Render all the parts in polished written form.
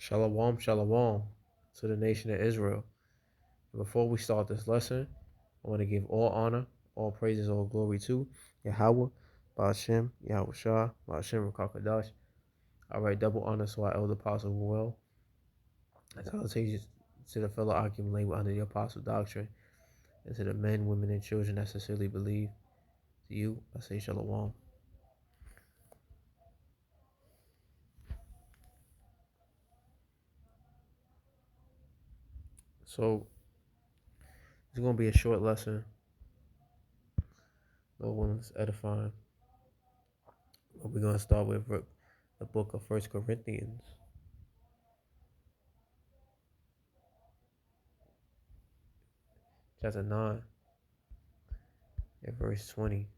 Shalom, shalom to the nation of Israel. Before we start this lesson, I want to give all honor, all praises, all glory to Yahweh, Ba'ashem, Yahweh Shah, Ba'ashem, Rakakadash. I write double honor to our elder apostle well, and salutations to the fellow Akim labor under the apostle doctrine, and to the men, women, and children that sincerely believe. To you, I say shalom. So, it's going to be a short lesson. No one's edifying. But we're going to start with the book of First Corinthians, chapter 9, and verse 20.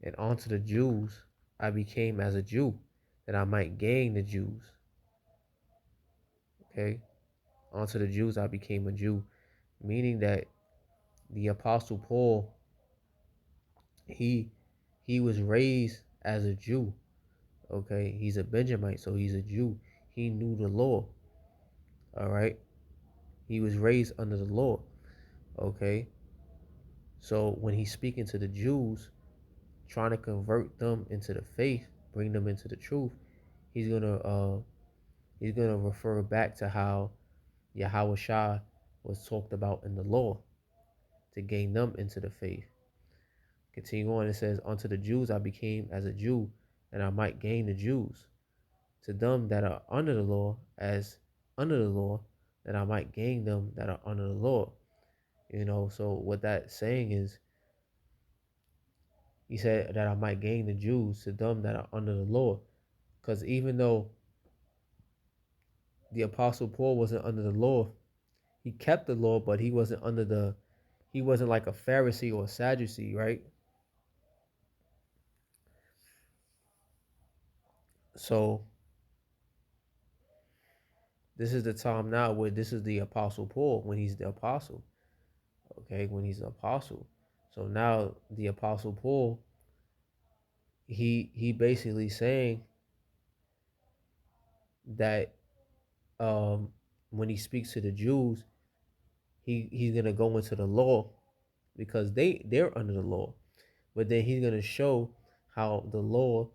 And unto the Jews I became as a Jew, that I might gain the Jews. Okay? Unto the Jews I became a Jew, meaning that the Apostle Paul, he was raised as a Jew. Okay? He's a Benjamite, so he's a Jew. He knew the law. All right? He was raised under the law. Okay? So when he's speaking to the Jews, trying to convert them into the faith, bring them into the truth, he's gonna refer back to how Yahweh Shah was talked about in the law to gain them into the faith. Continue on, it says, unto the Jews I became as a Jew, and I might gain the Jews. To them that are under the law, as under the law, that I might gain them that are under the law. So what that saying is, he said that I might gain the Jews to them that are under the law. Because even though the Apostle Paul wasn't under the law, he kept the law, but he wasn't he wasn't like a Pharisee or a Sadducee, right? So this is the time now where this is the Apostle Paul when he's the apostle. Okay, when he's the apostle. So now the Apostle Paul, he basically saying that when he speaks to the Jews, he's gonna go into the law because they're under the law, but then he's gonna show how the law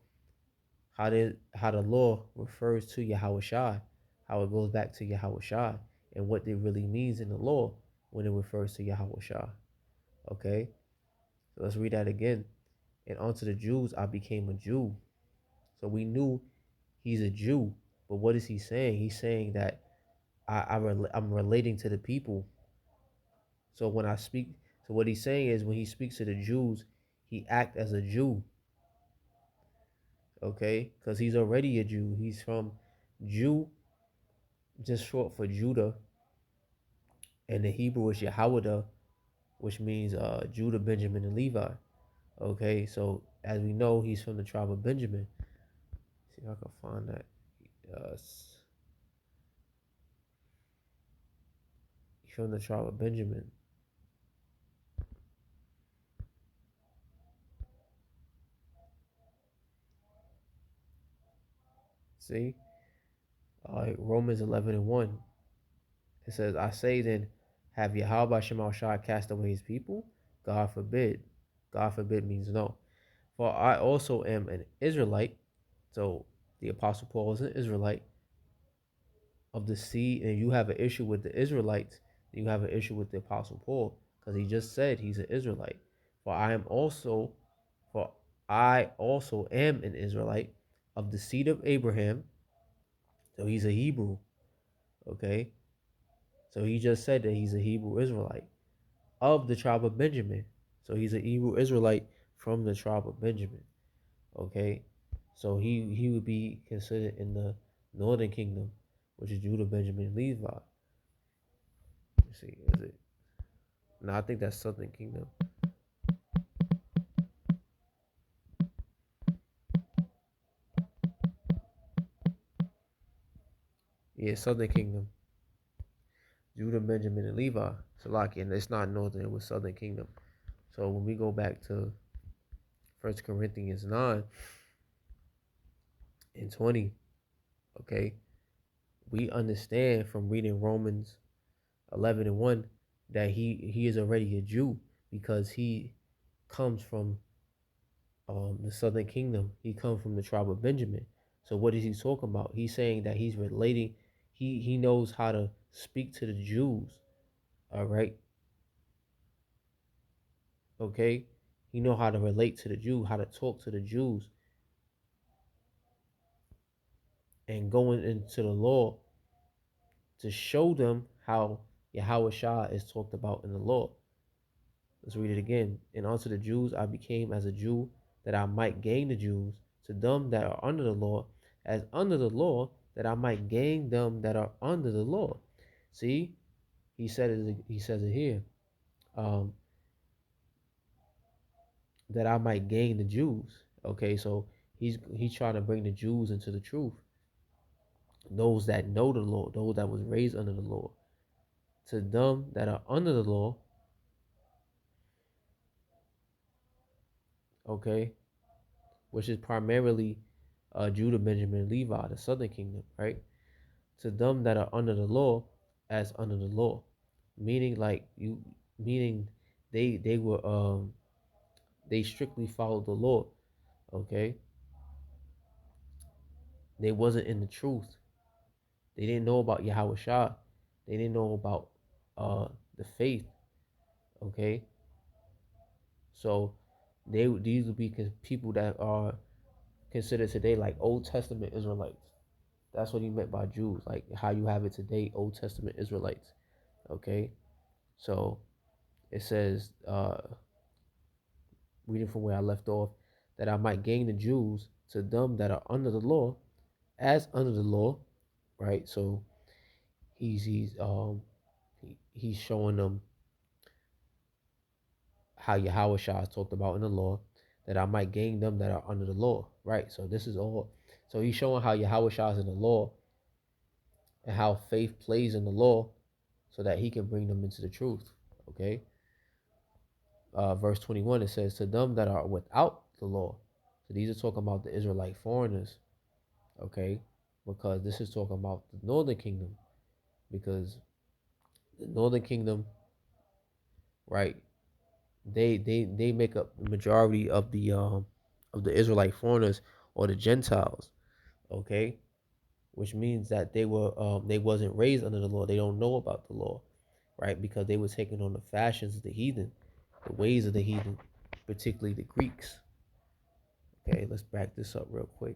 how the law refers to Yahweh Shai, how it goes back to Yahweh Shai, and what it really means in the law when it refers to Yahweh Shai. Okay, so let's read that again. And unto the Jews I became a Jew. So we knew he's a Jew, but what is he saying? He's saying that I'm relating to the people. So when I speak, so what he's saying is when he speaks to the Jews, he act as a Jew. Okay, because he's already a Jew. He's from Jew, just short for Judah, and the Hebrew is Yahweh, which means Judah, Benjamin, and Levi. Okay, so as we know, he's from the tribe of Benjamin. See if I can find that. He's from the tribe of Benjamin. See? All right, Romans 11 and 1. It says, I say then, have Yahweh Shema Shai cast away his people? God forbid. God forbid means no. For I also am an Israelite. So the Apostle Paul is an Israelite of the seed, and you have an issue with the Israelites, you have an issue with the Apostle Paul, because he just said he's an Israelite. For for I also am an Israelite of the seed of Abraham. So he's a Hebrew. Okay. So he just said that he's a Hebrew Israelite of the tribe of Benjamin. So he's a Hebrew Israelite from the tribe of Benjamin. Okay. So he would be considered in the northern kingdom, which is Judah, Benjamin, and Levi. Let me see, is it? No, I think that's Southern Kingdom. Yeah, Southern Kingdom. Judah, Benjamin, and Levi. Salaki, and it's not Northern, it was Southern Kingdom. So when we go back to 1 Corinthians 9, and 20. Okay, we understand from reading Romans 11 and 1 that he is already a Jew because he comes from the southern kingdom. He comes from the tribe of Benjamin. So what is he talking about? He's saying that he's relating. He knows how to speak to the Jews. All right, okay. He know how to relate to the Jew, how to talk to the Jews, and going into the law to show them how Yahweh Shah is talked about in the law. Let's read it again. And unto the Jews I became as a Jew, that I might gain the Jews. To them that are under the law, as under the law, that I might gain them that are under the law. See, he said it. He says it here, um, that I might gain the Jews. Okay, so he's trying to bring the Jews into the truth. Those that know the law, those that was raised under the law. To them that are under the law, okay, which is primarily Judah, Benjamin, Levi, the southern kingdom, right? To them that are under the law, as under the law, meaning like you, meaning they were they strictly followed the law, okay? They wasn't in the truth. They didn't know about Yahweh Shah. They didn't know about the faith, okay? So these would be people that are considered today like Old Testament Israelites. That's what he meant by Jews, like how you have it today, Old Testament Israelites. Okay, so it says, reading from where I left off, that I might gain the Jews to them that are under the law, as under the law, right? So he's showing them how Yahweh Shah is talked about in the law, that I might gain them that are under the law, right? So this is all. So he's showing how Yahweh Shah is in the law and how faith plays in the law, so that he can bring them into the truth. Okay. Verse 21, it says, to them that are without the law. So these are talking about the Israelite foreigners. Okay. Because this is talking about the northern kingdom. Because the northern kingdom, right, they make up the majority of the Israelite foreigners, or the Gentiles. Okay. Which means that they wasn't raised under the law. They don't know about the law, right? Because they were taking on the fashions of the heathen, the ways of the heathen, particularly the Greeks. Okay, let's back this up real quick.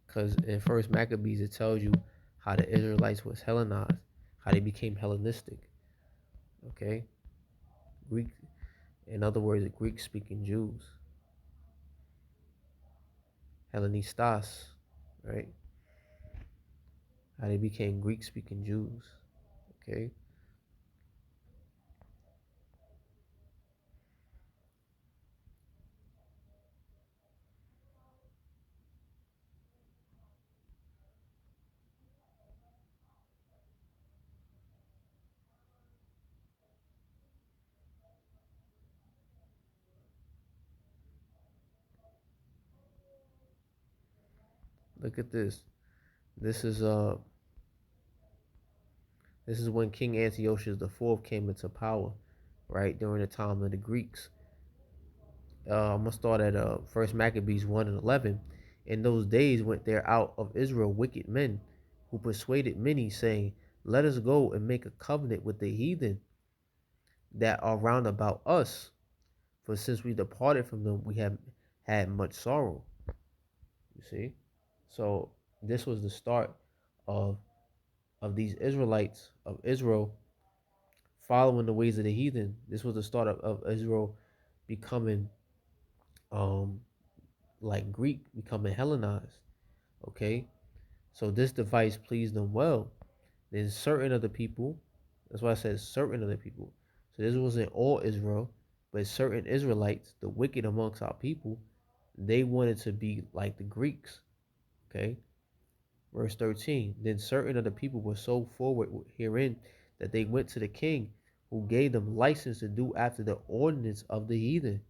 Because in First Maccabees, it tells you how the Israelites was Hellenized, how they became Hellenistic. Okay, Greek, in other words, the Greek-speaking Jews, Hellenistas, right? How they became Greek-speaking Jews. Okay, look at this. This is uh this is when King Antiochus IV came into power, right during the time of the Greeks. I'm gonna start at First Maccabees 1:11. In those days went there out of Israel wicked men, who persuaded many, saying, let us go and make a covenant with the heathen that are round about us. For since we departed from them, we have had much sorrow. You see? So this was the start of these Israelites of Israel following the ways of the heathen. This was the start of Israel becoming um like Greek, becoming Hellenized. Okay? So this device pleased them well. Then certain other people, that's why I said certain other people. So this wasn't all Israel, but certain Israelites, the wicked amongst our people, they wanted to be like the Greeks. Okay. Verse 13. Then certain of the people were so forward herein that they went to the king, who gave them license to do after the ordinance of the heathen.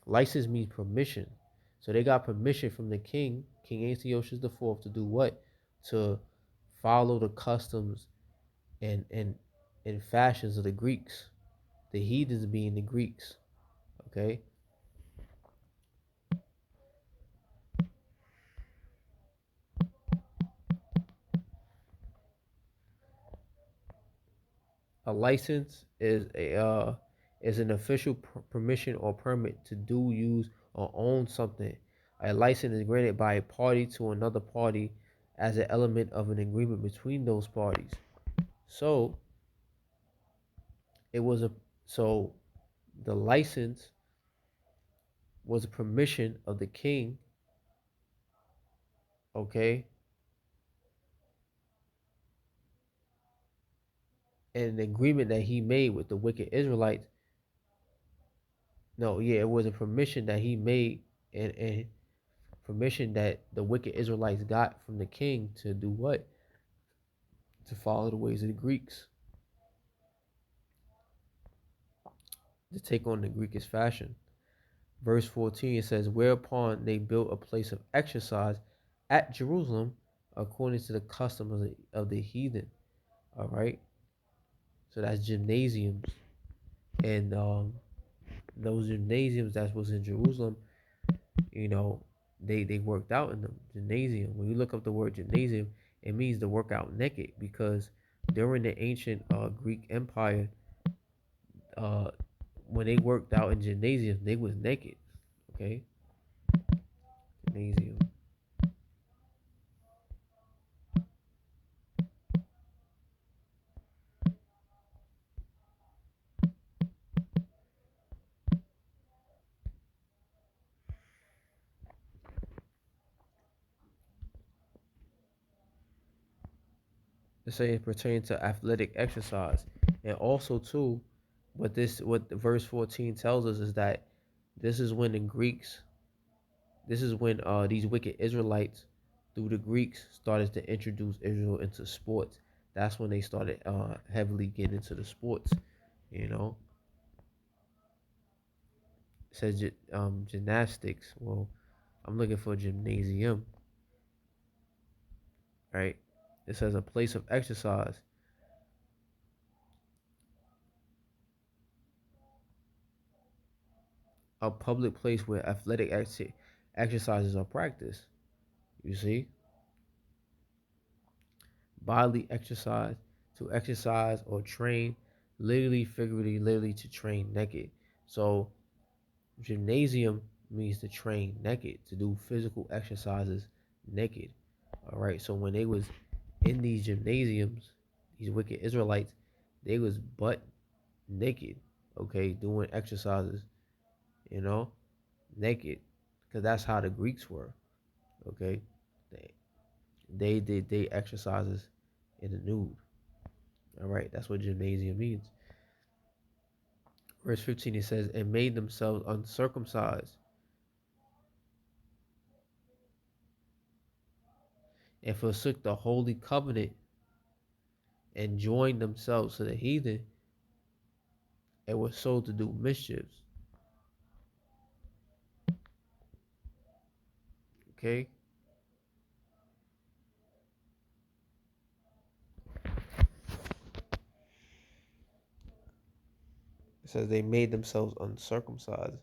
License means permission. So they got permission from the king, King Antiochus IV, to do what? To follow the customs and fashions of the Greeks. The heathens being the Greeks. Okay? A license is an official permission or permit to do, use, or own something. A license is granted by a party to another party as an element of an agreement between those parties. So it was a so the license was a permission of the king, okay, and an agreement that he made with the wicked Israelites. No, yeah, it was a permission that he made, and permission that the wicked Israelites got from the king to do what? To follow the ways of the Greeks, to take on the Greekish fashion. Verse 14 it says, whereupon they built a place of exercise at Jerusalem according to the custom of the heathen. All right. So that's gymnasiums. And those gymnasiums that was in Jerusalem, you know, they worked out in the gymnasium. When you look up the word gymnasium, it means to work out naked, because during the ancient Greek Empire, uh, when they worked out in gymnasiums, they was naked. Okay, gymnasium. It say it pertains to athletic exercise, and also too, what the verse 14 tells us is that this is when the Greeks, this is when these wicked Israelites through the Greeks started to introduce Israel into sports. That's when they started heavily getting into the sports. You know, it says gymnastics. Well, I'm looking for gymnasium, right? It says a place of exercise, a public place where athletic exercises are practiced. You see, bodily exercise, to exercise or train, literally, figuratively, literally to train naked. So gymnasium means to train naked, to do physical exercises naked. All right. So when they was in these gymnasiums, these wicked Israelites, they was butt naked, okay, doing exercises, you know, naked, because that's how the Greeks were, okay. They they did they exercises in the nude. All right, that's what gymnasium means. Verse 15 it says, and made themselves uncircumcised and forsook the holy covenant and joined themselves to the heathen and were sold to do mischiefs. Okay? It says they made themselves uncircumcised.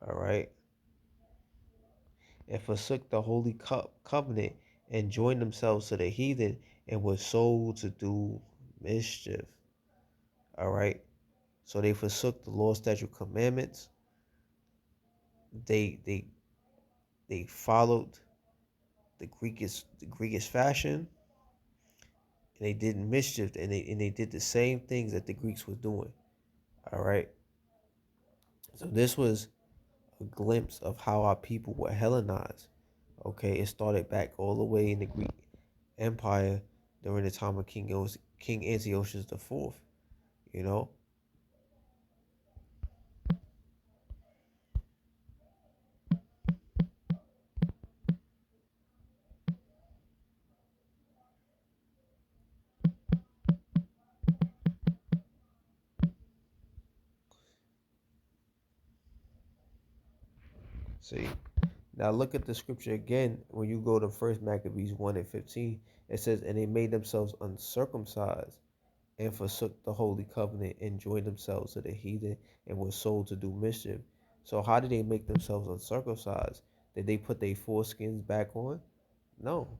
All right? And forsook the holy covenant and joined themselves to the heathen and were sold to do mischief. All right? So they forsook the law, statute, commandments. They they they followed the Greekish fashion, and they did mischief, and they did the same things that the Greeks were doing. All right. So this was a glimpse of how our people were Hellenized. Okay, it started back all the way in the Greek Empire during the time of King Antiochus the Fourth. You know, See, now look at the scripture again. When you go to First Maccabees 1:15, it says, "And they made themselves uncircumcised, and forsook the holy covenant, and joined themselves to the heathen, and were sold to do mischief." So how did they make themselves uncircumcised? Did they put their foreskins back on? No.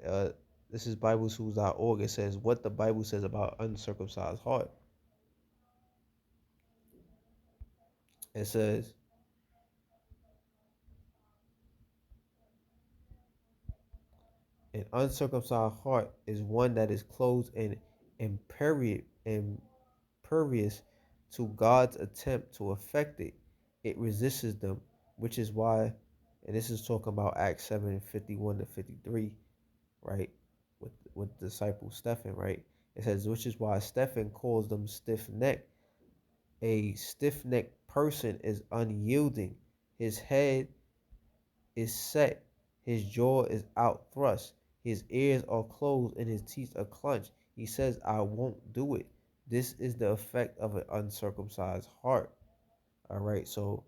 Uh, this is BibleSchools.org. It says what the Bible says about uncircumcised heart. It says, "An uncircumcised heart is one that is closed and impervious to God's attempt to affect it. It resists them, which is why," and this is talking about Acts 7:51 to 53, right? With disciple Stephen, right? It says, "Which is why Stephen calls them stiff necked. A stiff necked person is unyielding. His head is set, his jaw is out thrust, his ears are closed, and his teeth are clenched. He says, I won't do it. This is the effect of an uncircumcised heart." All right, so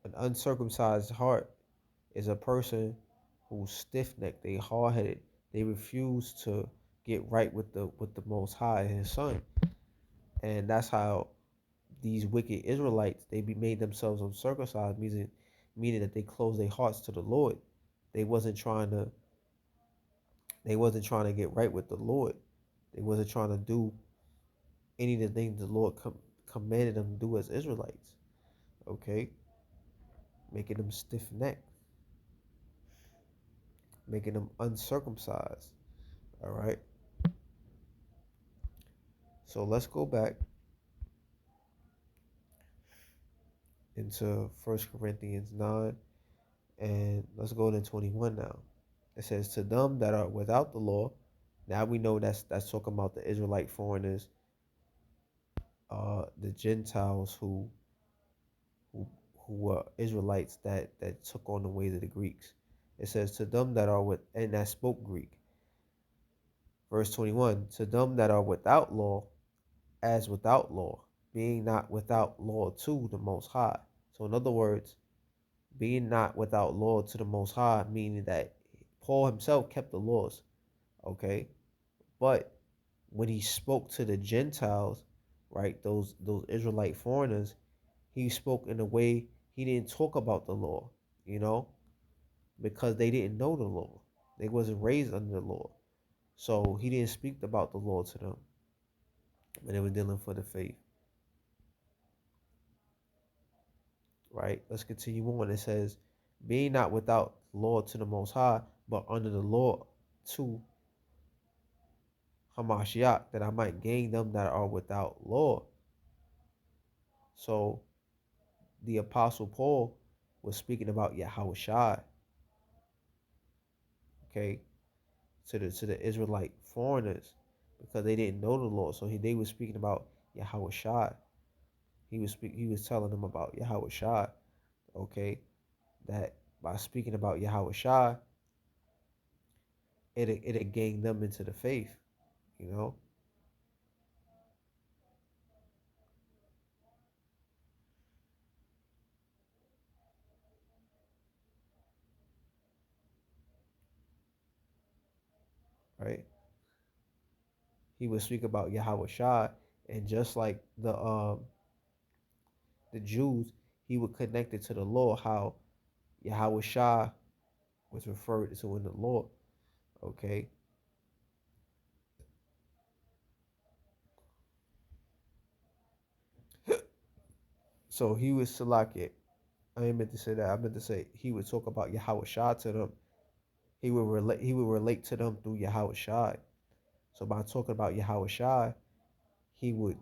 an uncircumcised heart is a person who's stiff necked, they hard headed, they refuse to get right with the Most High and His Son, and that's how these wicked Israelites they be made themselves uncircumcised, meaning that they close their hearts to the Lord. They wasn't trying to they wasn't trying to get right with the Lord. They wasn't trying to do any of the things the Lord commanded them to do as Israelites. Okay, making them stiff necked, making them uncircumcised. All right. So let's go back into First Corinthians 9 and let's go to 21 now. It says, "To them that are without the law," now we know that's talking about the Israelite foreigners, the Gentiles who who were Israelites that took on the ways of the Greeks. It says, "To them that are with," and that spoke Greek. Verse 21, "To them that are without law, as without law, being not without law to the Most High." So in other words, being not without law to the Most High, meaning that Paul himself kept the laws, okay? But when he spoke to the Gentiles, right, those Israelite foreigners, he spoke in a way he didn't talk about the law, you know, because they didn't know the law. They wasn't raised under the law. So he didn't speak about the law to them when they were dealing for the faith. Right? Let's continue on. It says, "Being not without law to the Most High, but under the law to Hamashiach, that I might gain them that are without law." So the Apostle Paul was speaking about Yahushua, okay, to the Israelite foreigners because they didn't know the law. So they were speaking about Yahushua. He was telling them about Yahushua, okay, that by speaking about Yahushua, it'd gain them into the faith, you know, right? He would speak about Yahushua, and just like the Jews, he would connect it to the law, how Yahushua was referred to in the law. Okay, so he was Salakit. I ain't meant to say that. I meant to say he would talk about Yahushua to them. He would relate. He would relate to them through Yahushua. So by talking about Yahushua, he would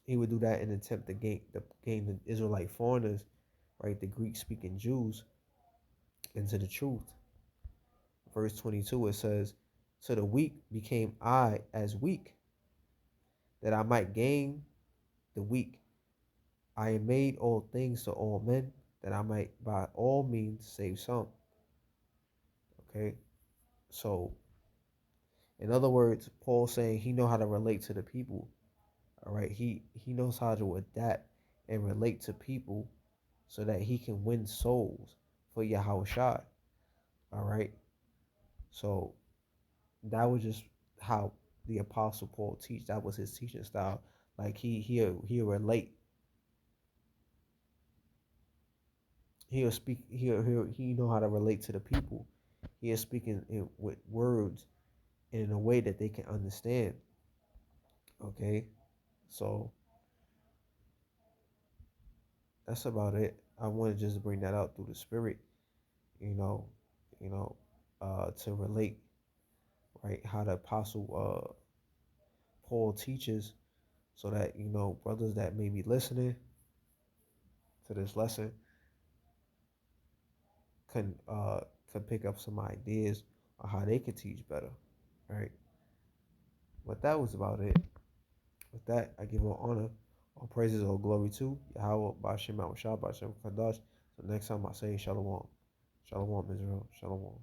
he would do that in an attempt to gain the Israelite foreigners, right, the Greek speaking Jews, into the truth. Verse 22 it says, "So the weak became I as weak, that I might gain the weak. I am made all things to all men, that I might by all means save some." Okay, so in other words, Paul saying he know how to relate to the people. All right, he knows how to adapt and relate to people so that he can win souls for Yahweh Shai. All right. So that was just how the Apostle Paul teach. That was his teaching style. Like he'll relate. He'll speak. He know how to relate to the people. He is speaking with words in a way that they can understand. Okay, so that's about it. I want to just bring that out through the spirit. You know, you know, to relate right how the Apostle Paul teaches, so that brothers that may be listening to this lesson can can pick up some ideas on how they can teach better, right? But that was about it. With that, I give all honor, all praises, all glory to Yahweh, Bashem, Shah, Bashem, Kadash. So next time I say Shalom. Shalom, Israel. Shalom.